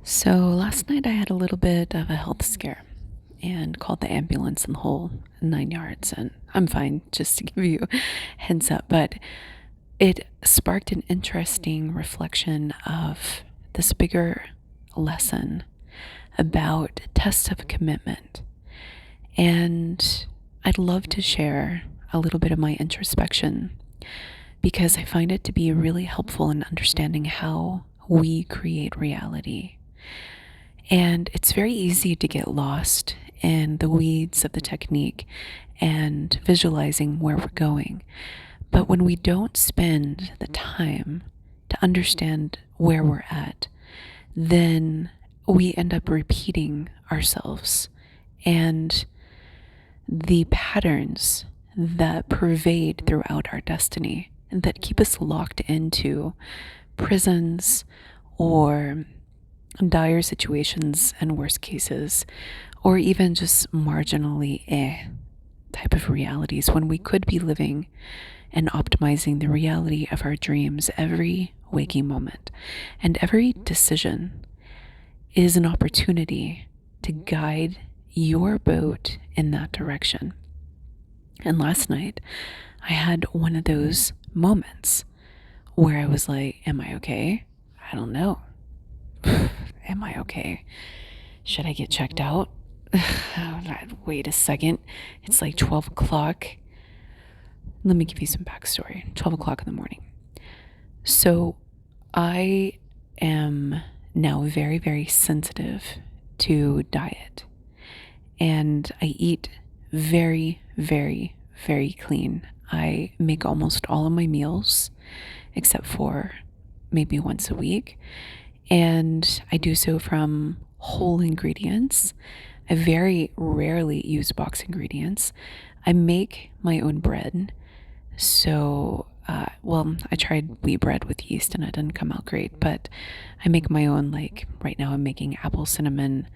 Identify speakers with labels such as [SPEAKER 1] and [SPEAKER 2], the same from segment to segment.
[SPEAKER 1] So last night I had a little bit of a health scare and called the ambulance in the whole 9 yards, and I'm fine, just to give you a heads up. But it sparked an interesting reflection of this bigger lesson about tests of commitment. And I'd love to share a little bit of my introspection because I find it to be really helpful in understanding how we create reality. And it's very easy to get lost in the weeds of the technique and visualizing where we're going. But when we don't spend the time to understand where we're at, then we end up repeating ourselves and the patterns that pervade throughout our destiny and that keep us locked into prisons or dire situations and worst cases, or even just marginally type of realities when we could be living and optimizing the reality of our dreams every waking moment. And every decision is an opportunity to guide your boat in that direction. And last night, I had one of those moments where I was like, am I okay? I don't know. Am I okay? Should I get checked out? Wait a second. It's like 12 o'clock. Let me give you some backstory. 12 o'clock in the morning. So I am now very, very sensitive to diet. And I eat very, very, very clean. I make almost all of my meals, except for maybe once a week. And I do so from whole ingredients. I very rarely use box ingredients. I make my own bread. So, I tried wheat bread with yeast and it didn't come out great, but I make my own, like right now I'm making apple cinnamon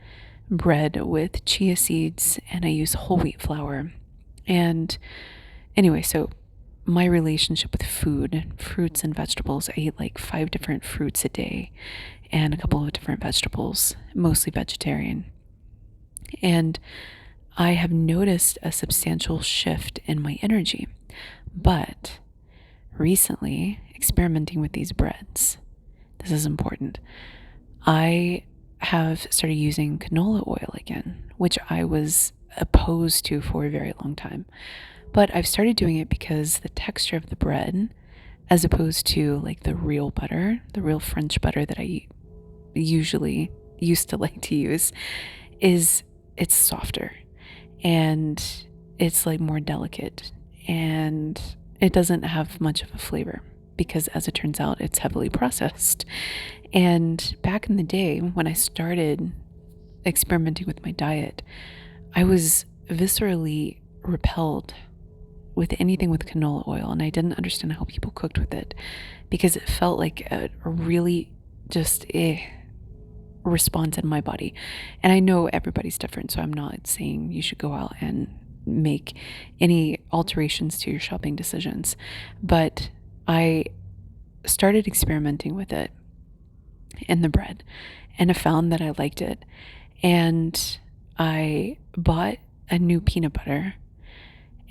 [SPEAKER 1] bread with chia seeds and I use whole wheat flour. And anyway, so my relationship with food, fruits and vegetables, I eat like 5 different fruits a day and a couple of different vegetables, mostly vegetarian. And I have noticed a substantial shift in my energy. But recently, experimenting with these breads, this is important. I have started using canola oil again, which I was opposed to for a very long time. But I've started doing it because the texture of the bread, as opposed to like the real butter, the real French butter that I usually used to like to use, it's softer and it's like more delicate and it doesn't have much of a flavor because, as it turns out, it's heavily processed. And back in the day when I started experimenting with my diet, I was viscerally repelled with anything with canola oil, and I didn't understand how people cooked with it because it felt like a really just response in my body. And I know everybody's different, so I'm not saying you should go out and make any alterations to your shopping decisions, but I started experimenting with it in the bread and I found that I liked it. And I bought a new peanut butter,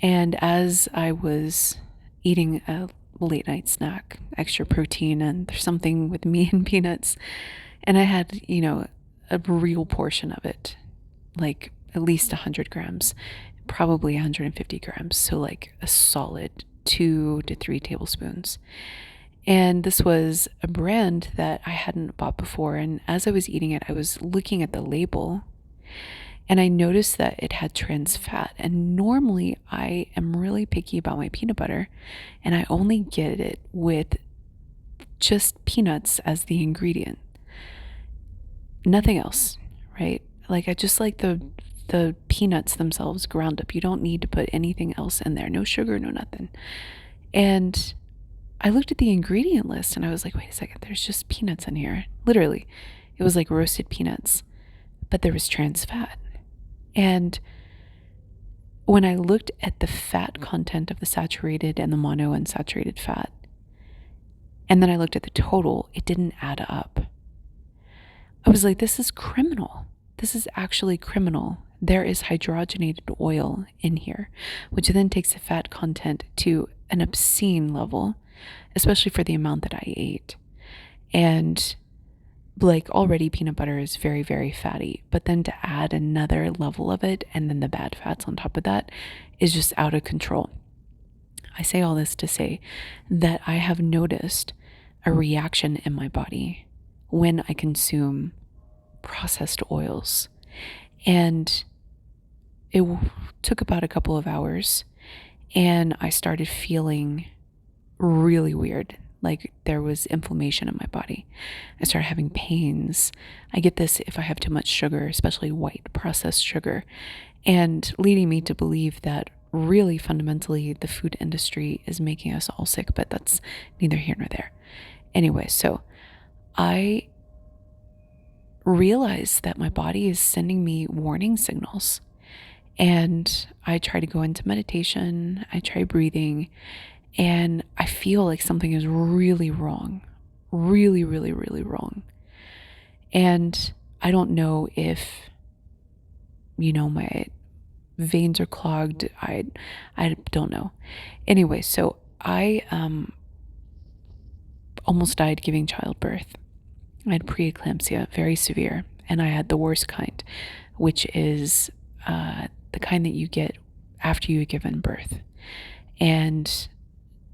[SPEAKER 1] and as I was eating a late night snack, extra protein, and there's something with me and peanuts, and I had, a real portion of it, like at least 100 grams, probably 150 grams. So like a solid 2 to 3 tablespoons. And this was a brand that I hadn't bought before. And as I was eating it, I was looking at the label and I noticed that it had trans fat. And normally I am really picky about my peanut butter and I only get it with just peanuts as the ingredient. Nothing else, right? Like I just like the peanuts themselves ground up. You don't need to put anything else in there. No sugar, no nothing. And I looked at the ingredient list and I was like, wait a second, there's just peanuts in here. Literally, it was like roasted peanuts, but there was trans fat. And when I looked at the fat content of the saturated and the monounsaturated fat, and then I looked at the total, it didn't add up. I was like, this is criminal. This is actually criminal. There is hydrogenated oil in here, which then takes the fat content to an obscene level, especially for the amount that I ate. And like already peanut butter is very, very fatty, but then to add another level of it and then the bad fats on top of that is just out of control. I say all this to say that I have noticed a reaction in my body when I consume processed oils. And it took about a couple of hours, and I started feeling really weird. Like there was inflammation in my body. I started having pains. I get this if I have too much sugar, especially white processed sugar, and leading me to believe that really fundamentally the food industry is making us all sick, but that's neither here nor there. Anyway, so I realize that my body is sending me warning signals. And I try to go into meditation, I try breathing, and I feel like something is really wrong. Really, really, really wrong. And I don't know if, my veins are clogged. I don't know. Anyway, so I almost died giving childbirth. I had preeclampsia, very severe, and I had the worst kind, which is the kind that you get after you've given birth. And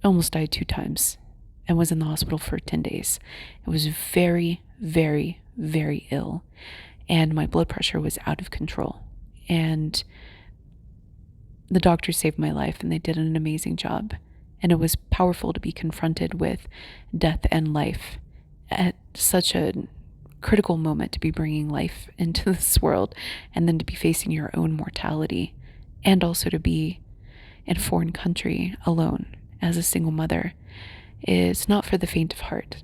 [SPEAKER 1] almost died 2 times and was in the hospital for 10 days. It was very, very, very ill. And my blood pressure was out of control. And the doctors saved my life, and they did an amazing job. And it was powerful to be confronted with death and life at such a critical moment, to be bringing life into this world, and then to be facing your own mortality, and also to be in a foreign country alone as a single mother is not for the faint of heart.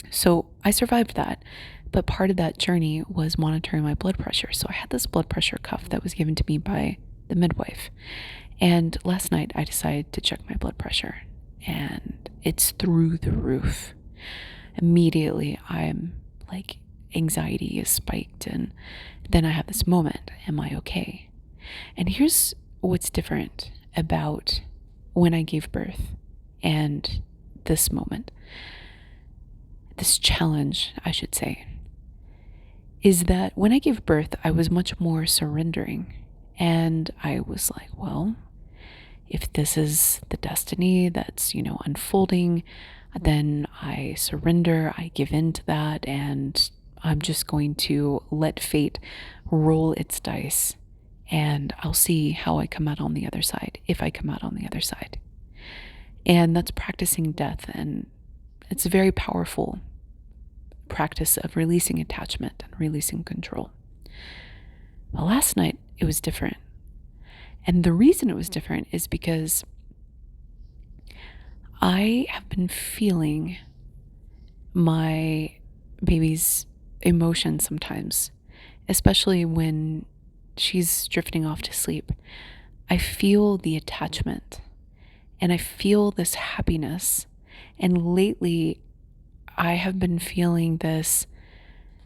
[SPEAKER 1] So I survived that, but part of that journey was monitoring my blood pressure. So I had this blood pressure cuff that was given to me by the midwife. And last night I decided to check my blood pressure, and it's through the roof. Immediately I'm like, anxiety is spiked, and then I have this moment, am I okay? And here's what's different about when I gave birth and this moment, this challenge, I should say, is that when I gave birth, I was much more surrendering. And I was like, well, if this is the destiny that's, unfolding, then I surrender, I give in to that, and I'm just going to let fate roll its dice, and I'll see how I come out on the other side, if I come out on the other side. And that's practicing death, and it's a very powerful practice of releasing attachment and releasing control. But last night, it was different. And the reason it was different is because I have been feeling my baby's emotions sometimes, especially when she's drifting off to sleep. I feel the attachment, and I feel this happiness. And lately, I have been feeling this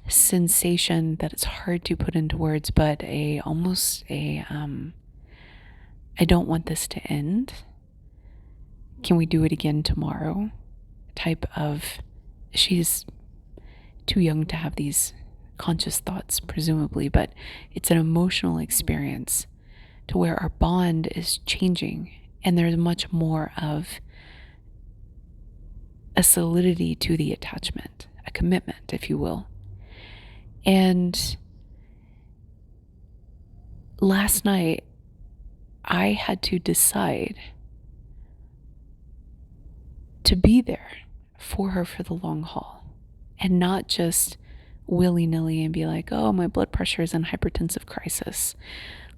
[SPEAKER 1] sensation that it's hard to put into words, but almost a I don't want this to end. Can we do it again tomorrow? Type of, she's too young to have these conscious thoughts, presumably, but it's an emotional experience to where our bond is changing, and there's much more of a solidity to the attachment, a commitment, if you will. And last night, I had to decide to be there for her for the long haul, and not just willy-nilly and be like, oh, my blood pressure is in hypertensive crisis.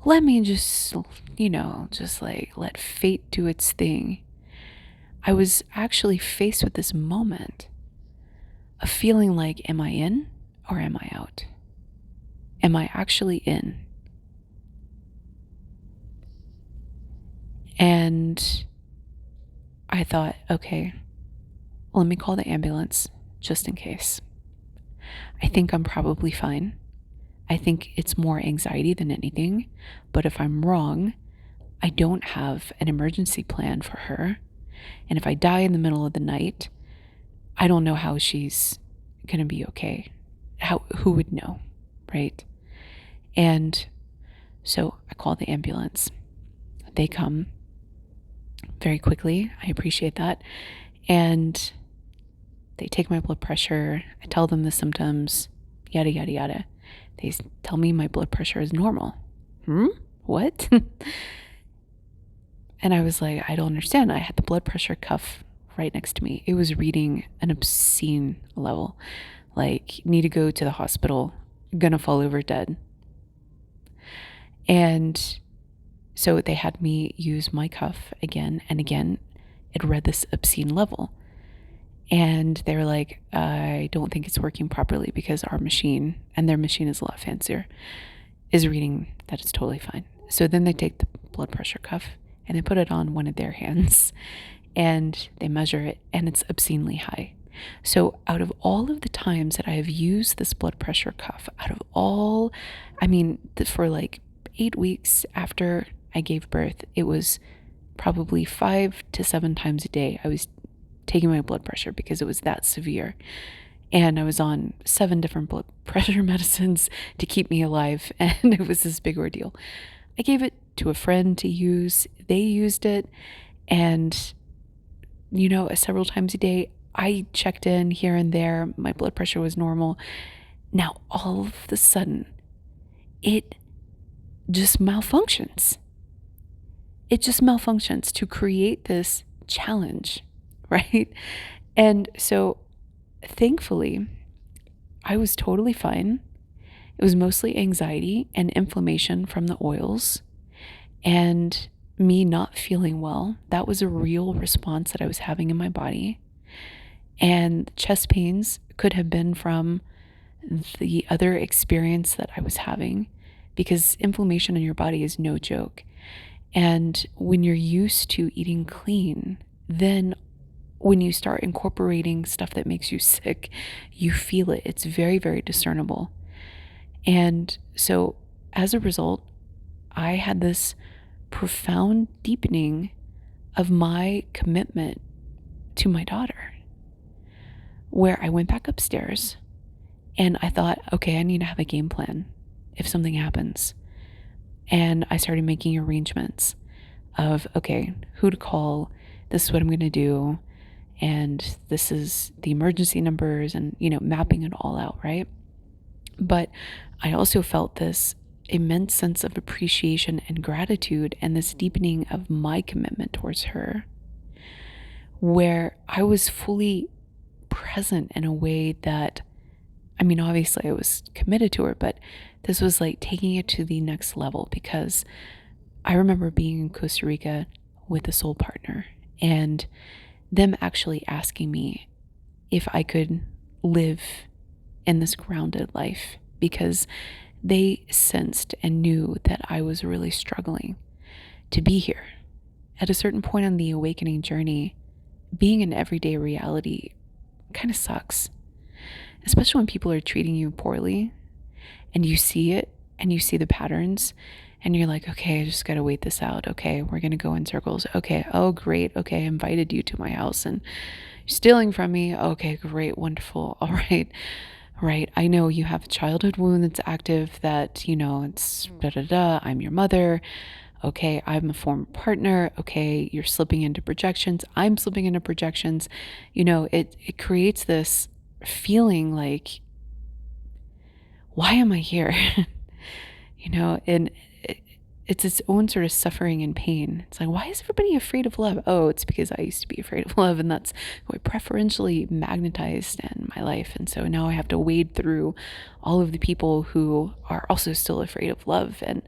[SPEAKER 1] Let me just, just like let fate do its thing. I was actually faced with this moment of feeling like, am I in or am I out? Am I actually in? And I thought, okay, let me call the ambulance just in case. I think I'm probably fine. I think it's more anxiety than anything. But if I'm wrong, I don't have an emergency plan for her. And if I die in the middle of the night, I don't know how she's going to be okay. Who would know, right? And so I call the ambulance. They come very quickly. I appreciate that. And they take my blood pressure. I tell them the symptoms, yada, yada, yada. They tell me my blood pressure is normal. What? And I was like, I don't understand. I had the blood pressure cuff right next to me. It was reading an obscene level. Like, need to go to the hospital, gonna fall over dead. And so they had me use my cuff again and again. It read this obscene level. And they were like, I don't think it's working properly because our machine, and their machine is a lot fancier, is reading that it's totally fine. So then they take the blood pressure cuff and they put it on one of their hands and they measure it, and it's obscenely high. So out of all of the times that I have used this blood pressure cuff, for like 8 weeks after I gave birth, it was probably 5 to 7 times a day I was taking my blood pressure because it was that severe. And I was on 7 different blood pressure medicines to keep me alive, and it was this big ordeal. I gave it to a friend to use. They used it, and several times a day, I checked in here and there. My blood pressure was normal. Now, all of a sudden, it just malfunctions. It just malfunctions to create this challenge, right? And so, thankfully, I was totally fine. It was mostly anxiety and inflammation from the oils and me not feeling well. That was a real response that I was having in my body. And chest pains could have been from the other experience that I was having, because inflammation in your body is no joke. And when you're used to eating clean, then when you start incorporating stuff that makes you sick, you feel it. It's very, very discernible. And so as a result, I had this profound deepening of my commitment to my daughter, where I went back upstairs and I thought, okay, I need to have a game plan if something happens. And I started making arrangements of, okay, who to call, this is what I'm going to do, and this is the emergency numbers, and, mapping it all out, right? But I also felt this immense sense of appreciation and gratitude and this deepening of my commitment towards her, where I was fully present in a way that, obviously I was committed to her, but this was like taking it to the next level, because I remember being in Costa Rica with a soul partner and them actually asking me if I could live in this grounded life, because they sensed and knew that I was really struggling to be here. At a certain point on the awakening journey, being in everyday reality kind of sucks, especially when people are treating you poorly and you see it and you see the patterns and you're like, okay, I just got to wait this out. Okay, we're going to go in circles. Okay, oh, great. Okay, I invited you to my house and you're stealing from me. Okay, great, wonderful. All right. Right. I know you have a childhood wound that's active, that, it's I'm your mother. Okay, I'm a former partner. Okay, you're slipping into projections. I'm slipping into projections. It creates this feeling like, why am I here? And it's its own sort of suffering and pain. It's like, why is everybody afraid of love? Oh, it's because I used to be afraid of love, and that's who I preferentially magnetized in my life. And so now I have to wade through all of the people who are also still afraid of love. And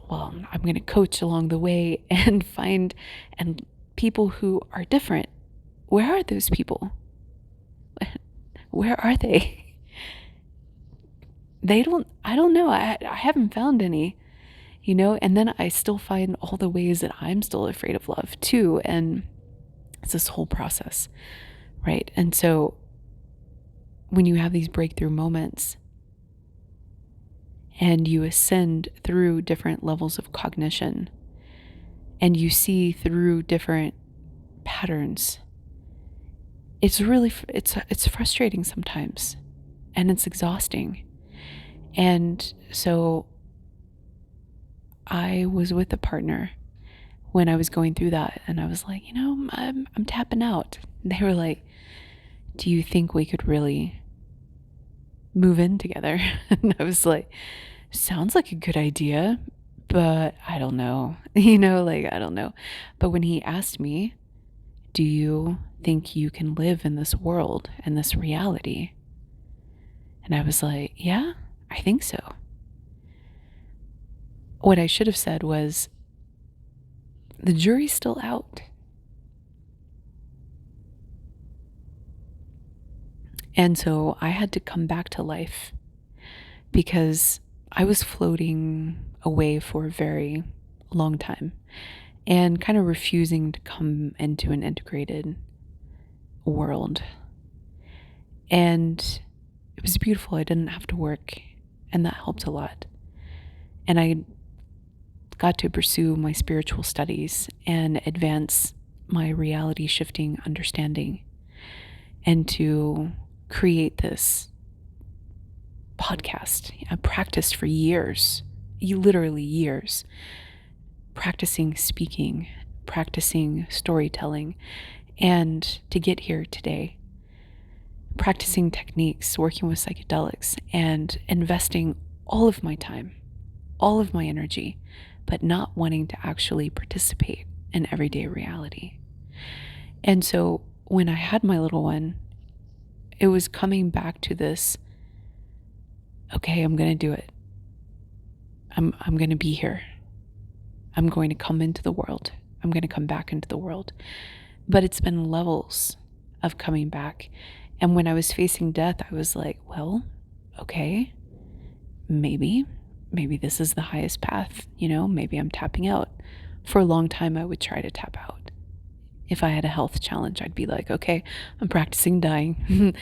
[SPEAKER 1] well, I'm going to coach along the way and find and people who are different. Where are those people? Where are they? I don't know. I haven't found any. And then I still find all the ways that I'm still afraid of love too. And it's this whole process, right? And so when you have these breakthrough moments and you ascend through different levels of cognition and you see through different patterns, it's really, it's frustrating sometimes and it's exhausting. And so I was with a partner when I was going through that, and I was like, I'm tapping out. And they were like, do you think we could really move in together? And I was like, sounds like a good idea, but I don't know. I don't know. But when he asked me, do you think you can live in this world and this reality? And I was like, yeah, I think so. What I should have said was, the jury's still out. And so I had to come back to life because I was floating away for a very long time and kind of refusing to come into an integrated world. And it was beautiful. I didn't have to work, and that helped a lot. And I got to pursue my spiritual studies and advance my reality shifting understanding, and to create this podcast. I practiced for years, literally years, practicing speaking, practicing storytelling, and to get here today, practicing techniques, working with psychedelics, and investing all of my time, all of my energy, but not wanting to actually participate in everyday reality. And so when I had my little one, it was coming back to this, okay, I'm going to do it. I'm going to be here. I'm going to come into the world. I'm going to come back into the world. But it's been levels of coming back. And when I was facing death, I was like, well, okay, maybe this is the highest path. Maybe I'm tapping out. For a long time, I would try to tap out. If I had a health challenge, I'd be like, okay, I'm practicing dying.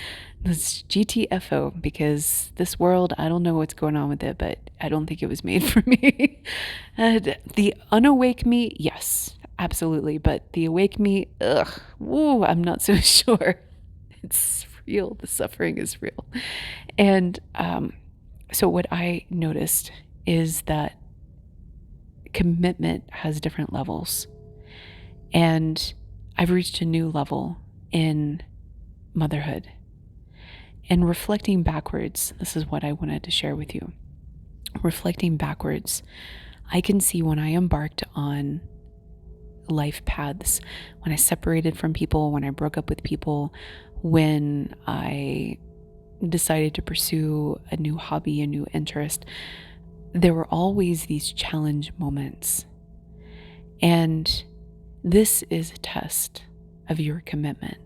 [SPEAKER 1] Let's GTFO, because this world, I don't know what's going on with it, but I don't think it was made for me. And the unawake me, yes, absolutely. But the awake me, woo, I'm not so sure. It's real. The suffering is real. And so what I noticed is that commitment has different levels. And I've reached a new level in motherhood. And reflecting backwards, this is what I wanted to share with you. Reflecting backwards, I can see when I embarked on life paths, when I separated from people, when I broke up with people, when I decided to pursue a new hobby, a new interest, there were always these challenge moments. And this is a test of your commitment.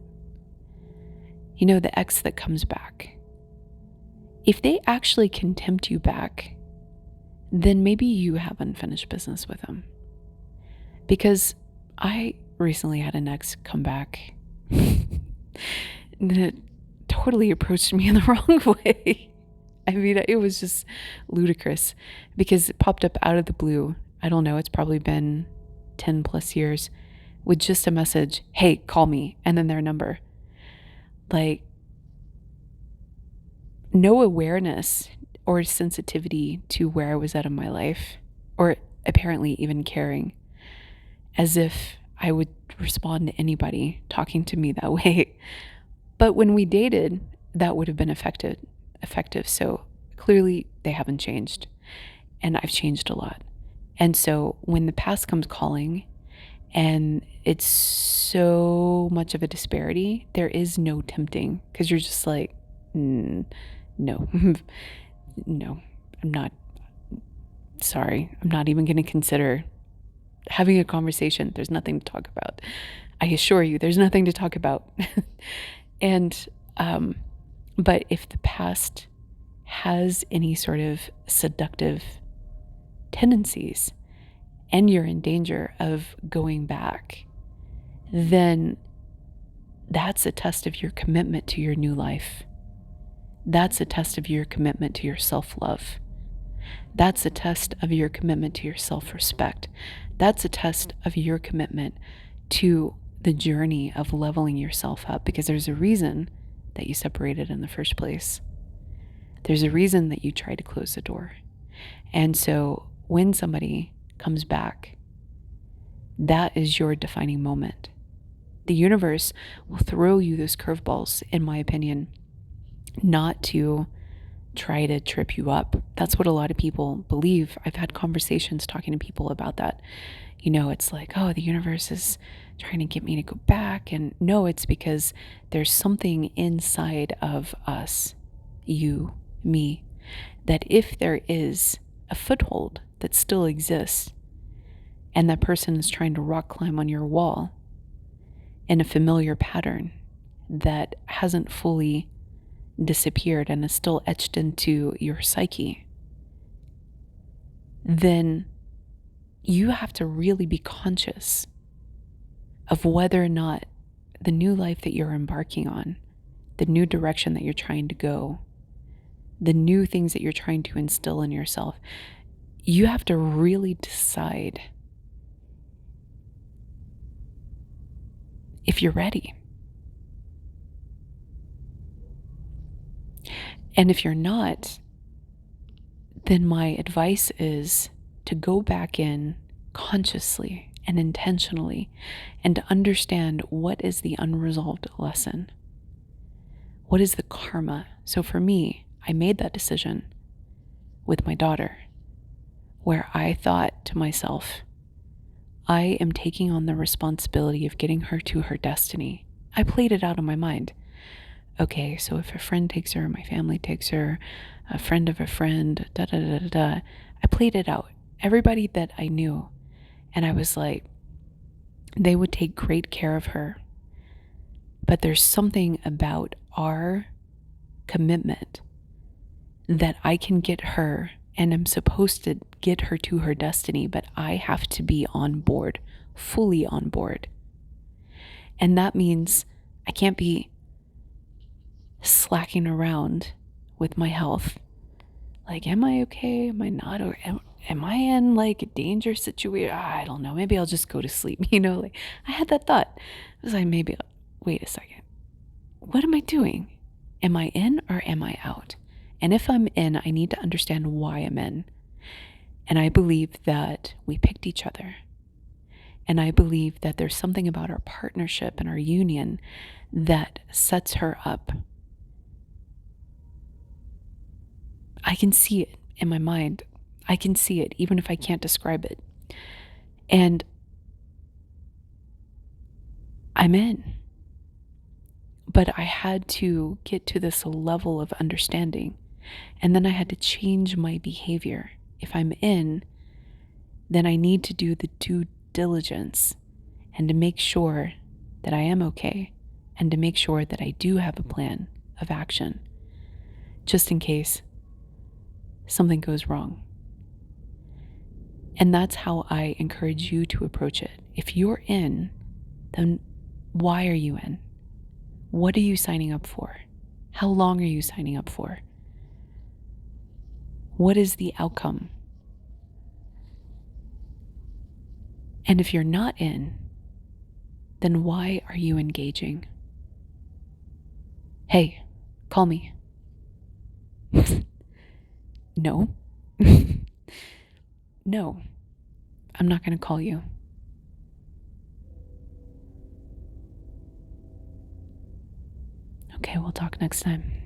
[SPEAKER 1] The ex that comes back, if they actually can tempt you back, then maybe you have unfinished business with them. Because I recently had an ex come back that totally approached me in the wrong way. I mean, it was just ludicrous because it popped up out of the blue. I don't know, it's probably been 10 plus years with just a message, hey, call me, and then their number. Like, no awareness or sensitivity to where I was at in my life, or apparently even caring, as if I would respond to anybody talking to me that way. But when we dated, that would have been effective. So clearly they haven't changed, and I've changed a lot. And so when the past comes calling and it's so much of a disparity, there is no tempting, because you're just like, no, no, I'm not, sorry, I'm not even going to consider having a conversation. There's nothing to talk about. I assure you, there's nothing to talk about. And, but if the past has any sort of seductive tendencies and you're in danger of going back, then that's a test of your commitment to your new life. That's a test of your commitment to your self-love. That's a test of your commitment to your self-respect. That's a test of your commitment to the journey of leveling yourself up, because there's a reason that you separated in the first place. There's a reason that you tried to close the door. And so when somebody comes back, that is your defining moment. The universe will throw you those curveballs, in my opinion, not to try to trip you up. That's what a lot of people believe. I've had conversations talking to people about that. It's like, oh, the universe is trying to get me to go back. And no, it's because there's something inside of us, you, me, that if there is a foothold that still exists, and that person is trying to rock climb on your wall in a familiar pattern that hasn't fully disappeared and is still etched into your psyche, then you have to really be conscious of whether or not the new life that you're embarking on, the new direction that you're trying to go, the new things that you're trying to instill in yourself, you have to really decide if you're ready. And if you're not, then my advice is to go back in consciously and intentionally and to understand what is the unresolved lesson. What is the karma? So for me, I made that decision with my daughter, where I thought to myself, I am taking on the responsibility of getting her to her destiny. I played it out in my mind. Okay, so if a friend takes her, my family takes her, a friend of a friend, da da da da da. I played it out. Everybody that I knew. And I was like, they would take great care of her. But there's something about our commitment that I can get her, and I'm supposed to get her to her destiny, but I have to be on board, fully on board. And that means I can't be slacking around with my health. Like, am I okay? Am I not? Or am I in like a danger situation? I don't know. Maybe I'll just go to sleep. Like I had that thought. I was like, maybe, wait a second. What am I doing? Am I in or am I out? And if I'm in, I need to understand why I'm in. And I believe that we picked each other. And I believe that there's something about our partnership and our union that sets her up. I can see it in my mind. I can see it even if I can't describe it. And I'm in. But I had to get to this level of understanding. And then I had to change my behavior. If I'm in, then I need to do the due diligence and to make sure that I am okay, and to make sure that I do have a plan of action, just in case something goes wrong. And that's how I encourage you to approach it. If you're in, then why are you in? What are you signing up for? How long are you signing up for? What is the outcome? And if you're not in, then why are you engaging? Hey, call me. No. No, I'm not going to call you. Okay, we'll talk next time.